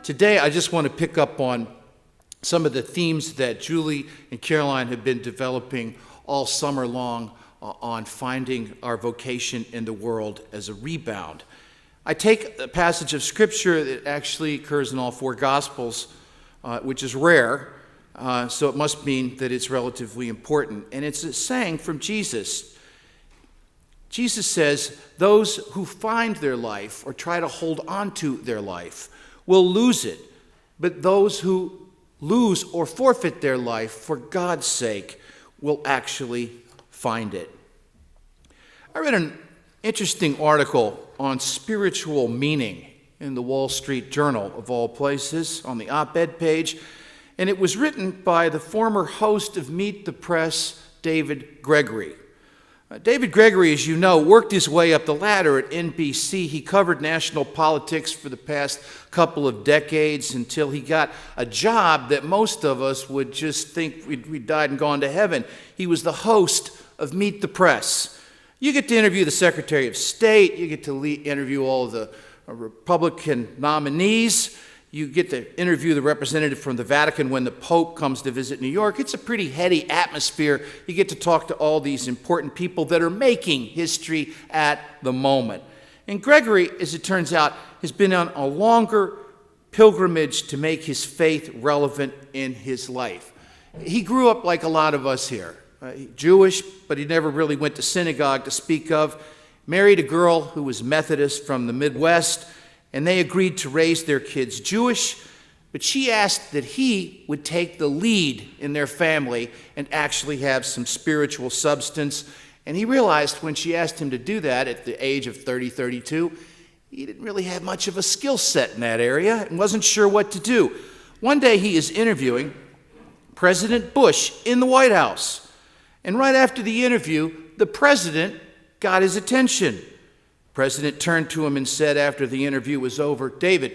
Today, I just want to pick up on some of the themes that Julie and Caroline have been developing all summer long on finding our vocation in the world as a rebound. I take a passage of Scripture that actually occurs in all four Gospels, which is rare, so it must mean that it's relatively important. And it's a saying from Jesus. Jesus says, those who find their life or try to hold on to their life will lose it, but those who lose or forfeit their life for God's sake will actually find it. I read an interesting article on spiritual meaning in the Wall Street Journal, of all places, on the op-ed page, and it was written by the former host of Meet the Press, David Gregory. David Gregory, as you know, worked his way up the ladder at NBC. He covered national politics for the past couple of decades until he got a job that most of us would just think we'd died and gone to heaven. He was the host of Meet the Press. You get to interview the Secretary of State. You get to interview all of the Republican nominees. You get to interview the representative from the Vatican when the Pope comes to visit New York. It's a pretty heady atmosphere. You get to talk to all these important people that are making history at the moment. And Gregory, as it turns out, has been on a longer pilgrimage to make his faith relevant in his life. He grew up like a lot of us here, Jewish, but he never really went to synagogue to speak of. Married a girl who was Methodist from the Midwest, and they agreed to raise their kids Jewish, but she asked that he would take the lead in their family and actually have some spiritual substance. And he realized when she asked him to do that at the age of 32, he didn't really have much of a skill set in that area and wasn't sure what to do. One day he is interviewing President Bush in the White House. And right after the interview, the president got his attention. The president turned to him and said after the interview was over, "David,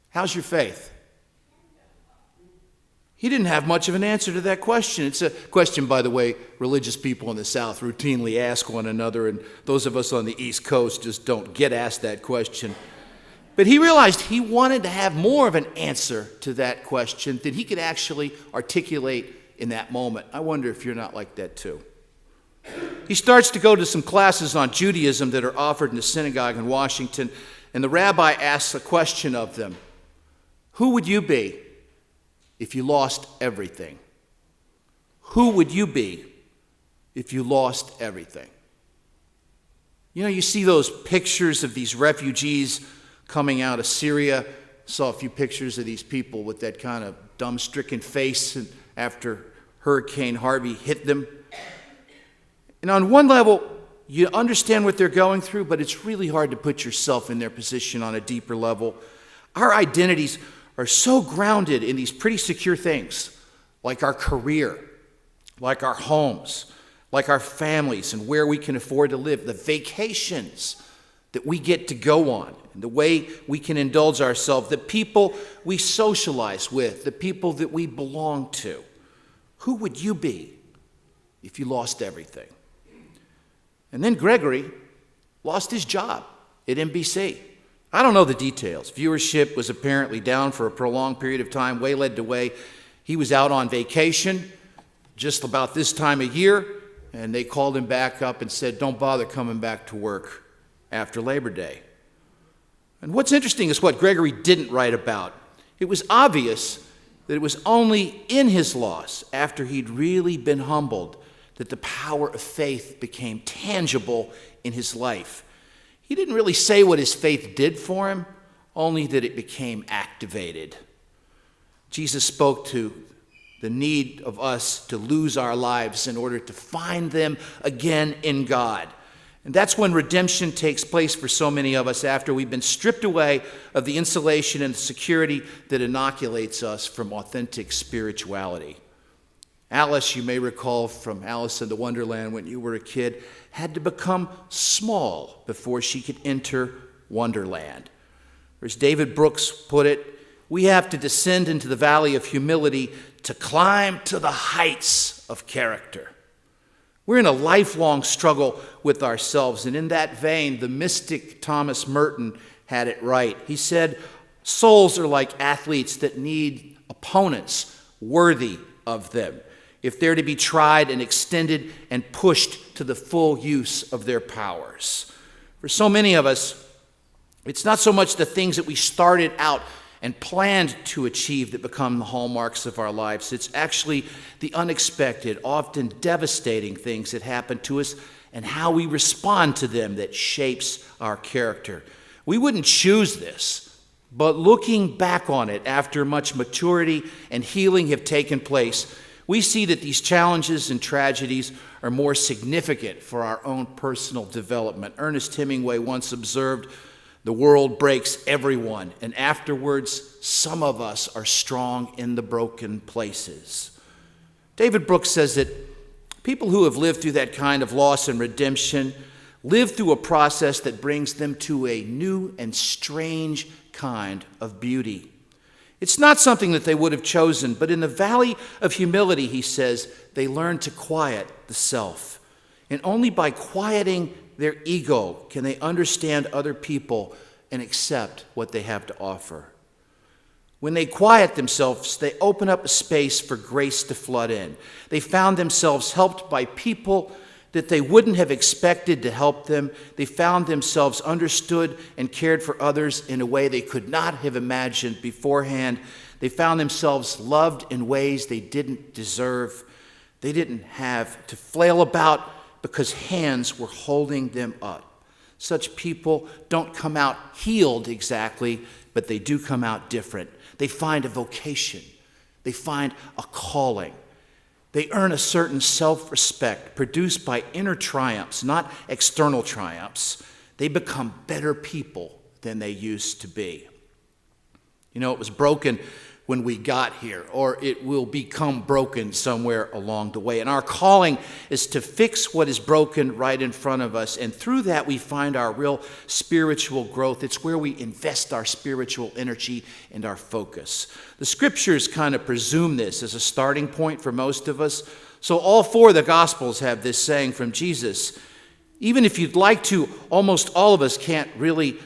how's your faith?" He didn't have much of an answer to that question. It's a question, by the way, religious people in the South routinely ask one another, and those of us on the East Coast just don't get asked that question. But he realized he wanted to have more of an answer to that question than he could actually articulate in that moment. I wonder if you're not like that too. He starts to go to some classes on Judaism that are offered in the synagogue in Washington, and the rabbi asks a question of them. Who would you be if you lost everything? Who would you be if you lost everything? You know, you see those pictures of these refugees coming out of Syria. I saw a few pictures of these people with that kind of dumb-stricken face after Hurricane Harvey hit them. And on one level, you understand what they're going through, but it's really hard to put yourself in their position on a deeper level. Our identities are so grounded in these pretty secure things, like our career, like our homes, like our families and where we can afford to live, the vacations that we get to go on, and the way we can indulge ourselves, the people we socialize with, the people that we belong to. Who would you be if you lost everything? And then Gregory lost his job at NBC. I don't know the details. Viewership was apparently down for a prolonged period of time, way led to way. He was out on vacation just about this time of year, and they called him back up and said, "Don't bother coming back to work after Labor Day." And what's interesting is what Gregory didn't write about. It was obvious that it was only in his loss, after he'd really been humbled, that the power of faith became tangible in his life. He didn't really say what his faith did for him, only that it became activated. Jesus spoke to the need of us to lose our lives in order to find them again in God. And that's when redemption takes place for so many of us after we've been stripped away of the insulation and the security that inoculates us from authentic spirituality. Alice, you may recall from Alice in the Wonderland when you were a kid, had to become small before she could enter Wonderland. Or as David Brooks put it, we have to descend into the valley of humility to climb to the heights of character. We're in a lifelong struggle with ourselves, and in that vein, the mystic Thomas Merton had it right. He said, Souls are like athletes that need opponents worthy of them if they're to be tried and extended and pushed to the full use of their powers. For so many of us, it's not so much the things that we started out and planned to achieve that become the hallmarks of our lives. It's actually the unexpected, often devastating things that happen to us and how we respond to them that shapes our character. We wouldn't choose this, but looking back on it after much maturity and healing have taken place, we see that these challenges and tragedies are more significant for our own personal development. Ernest Hemingway once observed, "The world breaks everyone, and afterwards, some of us are strong in the broken places." David Brooks says that people who have lived through that kind of loss and redemption live through a process that brings them to a new and strange kind of beauty. It's not something that they would have chosen, but in the valley of humility, he says, they learn to quiet the self. And only by quieting their ego can they understand other people and accept what they have to offer. When they quiet themselves, they open up a space for grace to flood in. They found themselves helped by people that they wouldn't have expected to help them. They found themselves understood and cared for others in a way they could not have imagined beforehand. They found themselves loved in ways they didn't deserve. They didn't have to flail about because hands were holding them up. Such people don't come out healed exactly, but they do come out different. They find a vocation. They find a calling. They earn a certain self-respect produced by inner triumphs, not external triumphs. They become better people than they used to be. You know, it was broken when we got here, or it will become broken somewhere along the way. And our calling is to fix what is broken right in front of us. And through that, we find our real spiritual growth. It's where we invest our spiritual energy and our focus. The scriptures kind of presume this as a starting point for most of us. So all four of the Gospels have this saying from Jesus. Even if you'd like to, almost all of us can't really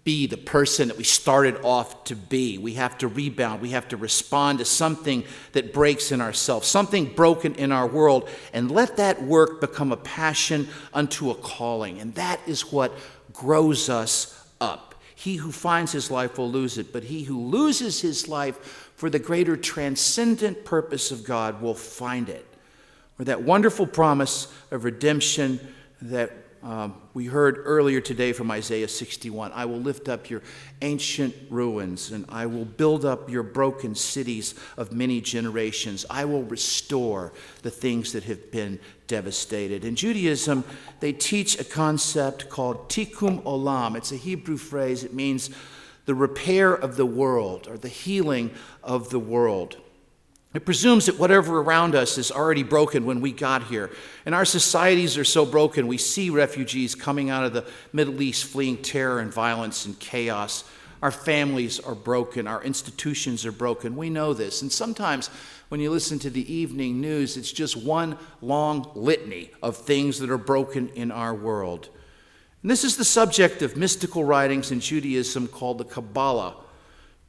be the person that we started off to be. We have to rebound. We have to respond to something that breaks in ourselves, something broken in our world, and let that work become a passion unto a calling. And that is what grows us up. He who finds his life will lose it, but he who loses his life for the greater transcendent purpose of God will find it. Or that wonderful promise of redemption that we heard earlier today from Isaiah 61. I will lift up your ancient ruins, and I will build up your broken cities of many generations. I will restore the things that have been devastated. In Judaism, they teach a concept called TikkunOlam. It's a Hebrew phrase. It means the repair of the world, or the healing of the world. It presumes that whatever around us is already broken when we got here. And our societies are so broken. We see refugees coming out of the Middle East fleeing terror and violence and chaos. Our families are broken. Our institutions are broken. We know this. And sometimes when you listen to the evening news, it's just one long litany of things that are broken in our world. And this is the subject of mystical writings in Judaism called the Kabbalah.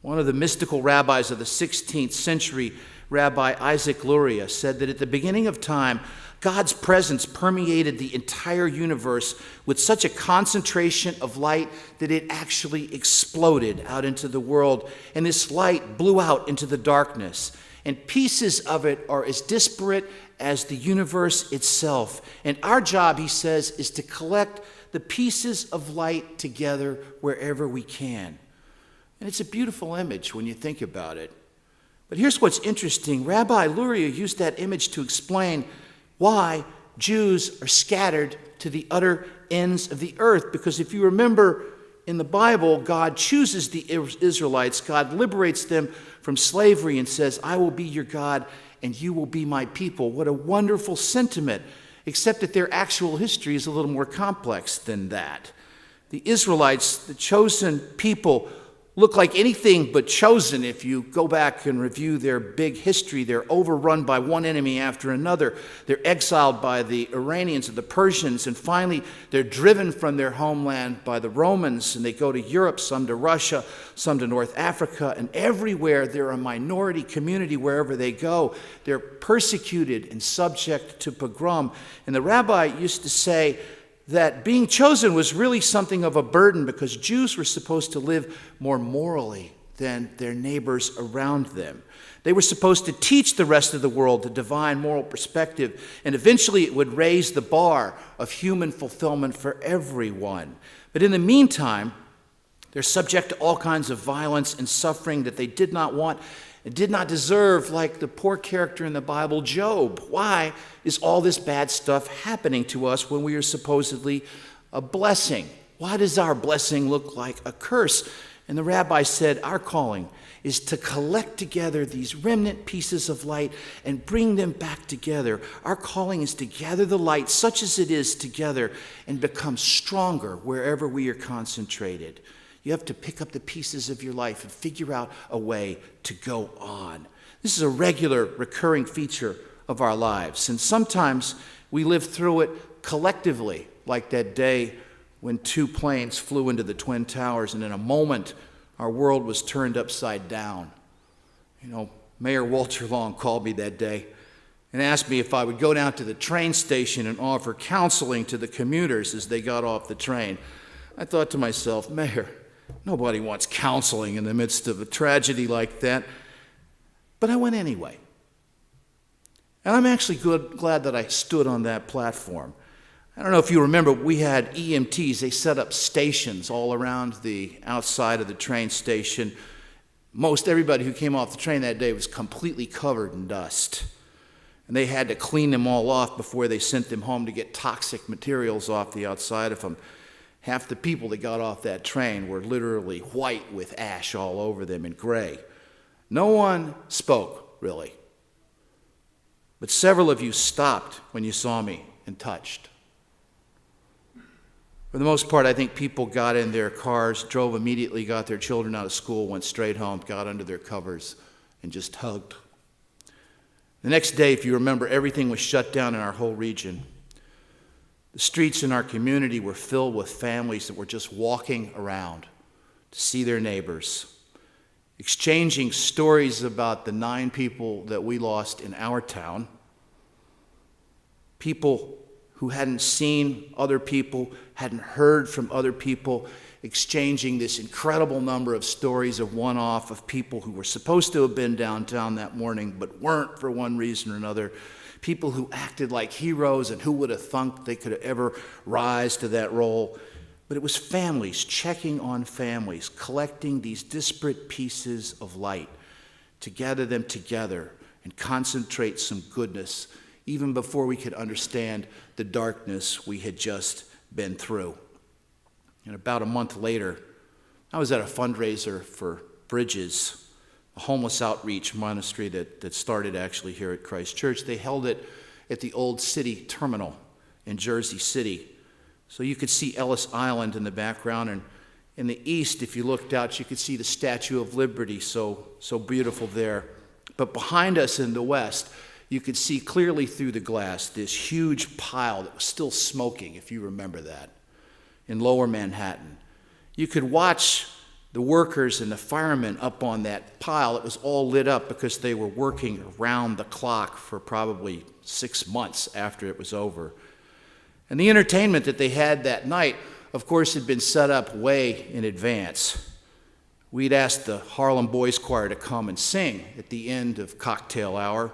One of the mystical rabbis of the 16th century, Rabbi Isaac Luria, said that at the beginning of time, God's presence permeated the entire universe with such a concentration of light that it actually exploded out into the world. And this light blew out into the darkness. And pieces of it are as disparate as the universe itself. And our job, he says, is to collect the pieces of light together wherever we can. And it's a beautiful image when you think about it. But here's what's interesting. Rabbi Luria used that image to explain why Jews are scattered to the utter ends of the earth. Because if you remember in the Bible, God chooses the Israelites. God liberates them from slavery and says, I will be your God and you will be my people. What a wonderful sentiment, except that their actual history is a little more complex than that. The Israelites, the chosen people, look like anything but chosen. If you go back and review their big history, they're overrun by one enemy after another. They're exiled by the Iranians and the Persians, and finally they're driven from their homeland by the Romans, and they go to Europe, some to Russia, some to North Africa, and everywhere they're a minority community wherever they go. They're persecuted and subject to pogrom. And the rabbi used to say that being chosen was really something of a burden because Jews were supposed to live more morally than their neighbors around them. They were supposed to teach the rest of the world the divine moral perspective, and eventually it would raise the bar of human fulfillment for everyone. But in the meantime, they're subject to all kinds of violence and suffering that they did not want and did not deserve, like the poor character in the Bible, Job. Why is all this bad stuff happening to us when we are supposedly a blessing? Why does our blessing look like a curse? And the rabbi said, our calling is to collect together these remnant pieces of light and bring them back together. Our calling is to gather the light, such as it is, together and become stronger wherever we are concentrated. You have to pick up the pieces of your life and figure out a way to go on. This is a regular, recurring feature of our lives. And sometimes we live through it collectively, like that day when 2 planes flew into the Twin Towers, and in a moment, our world was turned upside down. Mayor Walter Long called me that day and asked me if I would go down to the train station and offer counseling to the commuters as they got off the train. I thought to myself, Mayor, nobody wants counseling in the midst of a tragedy like that. But I went anyway. And I'm actually glad that I stood on that platform. I don't know if you remember, we had EMTs. They set up stations all around the outside of the train station. Most everybody who came off the train that day was completely covered in dust. And they had to clean them all off before they sent them home to get toxic materials off the outside of them. Half the people that got off that train were literally white with ash all over them and gray. No one spoke, really. But several of you stopped when you saw me and touched. For the most part, I think people got in their cars, drove immediately, got their children out of school, went straight home, got under their covers, and just hugged. The next day, if you remember, everything was shut down in our whole region. The streets in our community were filled with families that were just walking around to see their neighbors, exchanging stories about the 9 people that we lost in our town, people who hadn't seen other people, hadn't heard from other people, exchanging this incredible number of stories of one-off of people who were supposed to have been downtown that morning but weren't for one reason or another. People who acted like heroes, and who would have thunk they could ever rise to that role. But it was families checking on families, collecting these disparate pieces of light to gather them together and concentrate some goodness, even before we could understand the darkness we had just been through. And about a month later, I was at a fundraiser for Bridges, a homeless outreach ministry that started actually here at Christ Church. They held it at the old city terminal in Jersey City. So you could see Ellis Island in the background, and in the east, if you looked out, you could see the Statue of Liberty, so beautiful there. But behind us in the west, you could see clearly through the glass this huge pile that was still smoking, if you remember that, in lower Manhattan. You could watch the workers and the firemen up on that pile. It was all lit up because they were working around the clock for probably 6 months after it was over. And the entertainment that they had that night, of course, had been set up way in advance. We'd asked the Harlem Boys Choir to come and sing at the end of cocktail hour.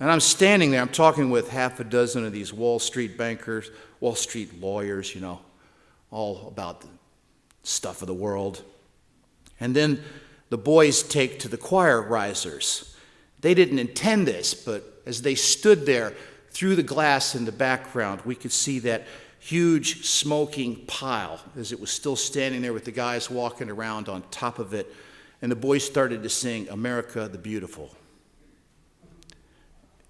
And I'm standing there, I'm talking with half a dozen of these Wall Street bankers, Wall Street lawyers, all about the stuff of the world. And then the boys take to the choir risers. They didn't intend this, but as they stood there through the glass in the background, we could see that huge smoking pile as it was still standing there with the guys walking around on top of it. And the boys started to sing America the Beautiful.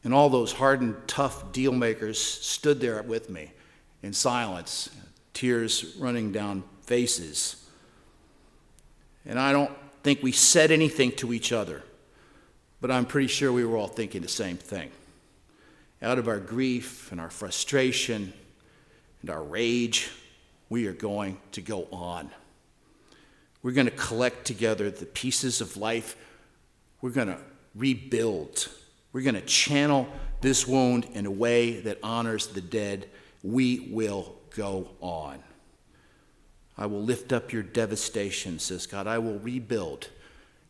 And all those hardened, tough deal makers stood there with me in silence, tears running down faces. And I don't think we said anything to each other, but I'm pretty sure we were all thinking the same thing. Out of our grief and our frustration and our rage, we are going to go on. We're going to collect together the pieces of life. We're going to rebuild. We're going to channel this wound in a way that honors the dead. We will go on. I will lift up your devastation, says God. I will rebuild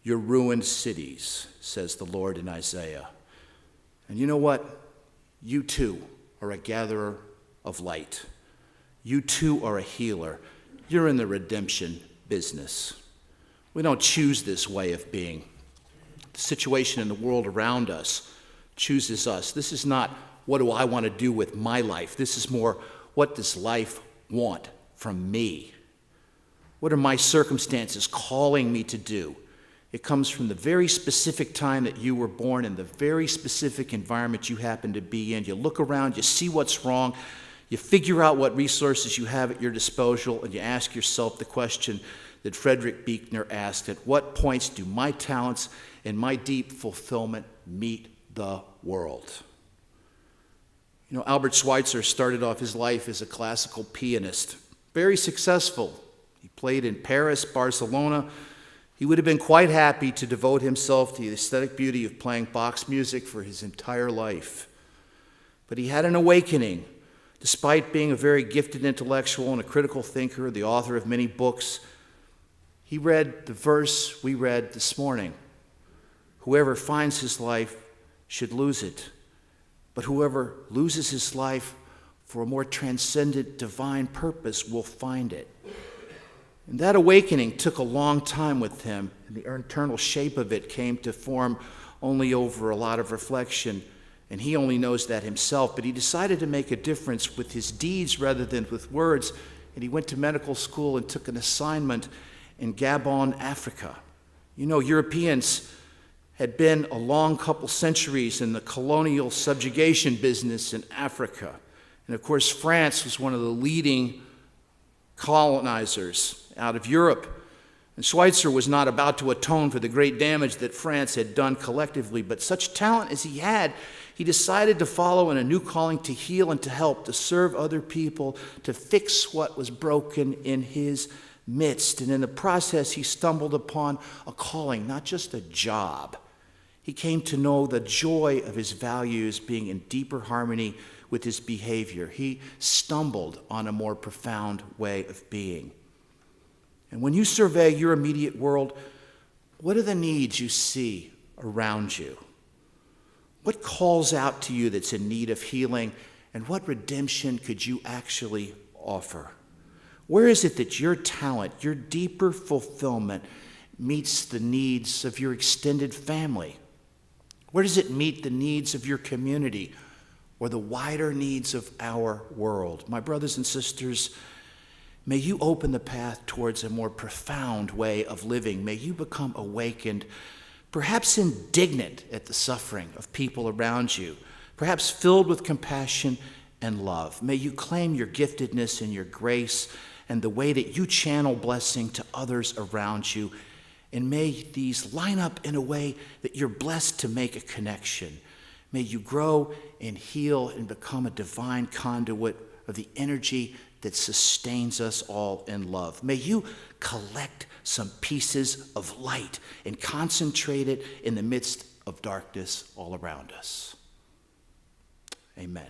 your ruined cities, says the Lord in Isaiah. And you know what? You too are a gatherer of light. You too are a healer. You're in the redemption business. We don't choose this way of being. The situation in the world around us chooses us. This is not, what do I want to do with my life? This is more, what does life want from me? What are my circumstances calling me to do? It comes from the very specific time that you were born and the very specific environment you happen to be in. You look around, you see what's wrong, you figure out what resources you have at your disposal, and you ask yourself the question that Frederick Buechner asked: at what points do my talents and my deep fulfillment meet the world? You know, Albert Schweitzer started off his life as a classical pianist, very successful. He played in Paris, Barcelona. He would have been quite happy to devote himself to the aesthetic beauty of playing Bach's music for his entire life. But he had an awakening. Despite being a very gifted intellectual and a critical thinker, the author of many books, he read the verse we read this morning. Whoever finds his life should lose it, but whoever loses his life for a more transcendent divine purpose will find it. And that awakening took a long time with him, and the eternal shape of it came to form only over a lot of reflection, and he only knows that himself. But he decided to make a difference with his deeds rather than with words, and he went to medical school and took an assignment in Gabon, Africa. You know, Europeans had been a long couple centuries in the colonial subjugation business in Africa. And of course, France was one of the leading colonizers out of Europe. And Schweitzer was not about to atone for the great damage that France had done collectively, but such talent as he had, he decided to follow in a new calling to heal and to help, to serve other people, to fix what was broken in his midst. And in the process, he stumbled upon a calling, not just a job. He came to know the joy of his values being in deeper harmony with his behavior. He stumbled on a more profound way of being. And when you survey your immediate world, what are the needs you see around you? What calls out to you that's in need of healing, and what redemption could you actually offer? Where is it that your talent, your deeper fulfillment, meets the needs of your extended family? Where does it meet the needs of your community or the wider needs of our world? My brothers and sisters, may you open the path towards a more profound way of living. May you become awakened, perhaps indignant at the suffering of people around you, perhaps filled with compassion and love. May you claim your giftedness and your grace and the way that you channel blessing to others around you. And may these line up in a way that you're blessed to make a connection. May you grow and heal and become a divine conduit of the energy that sustains us all in love. May you collect some pieces of light and concentrate it in the midst of darkness all around us. Amen.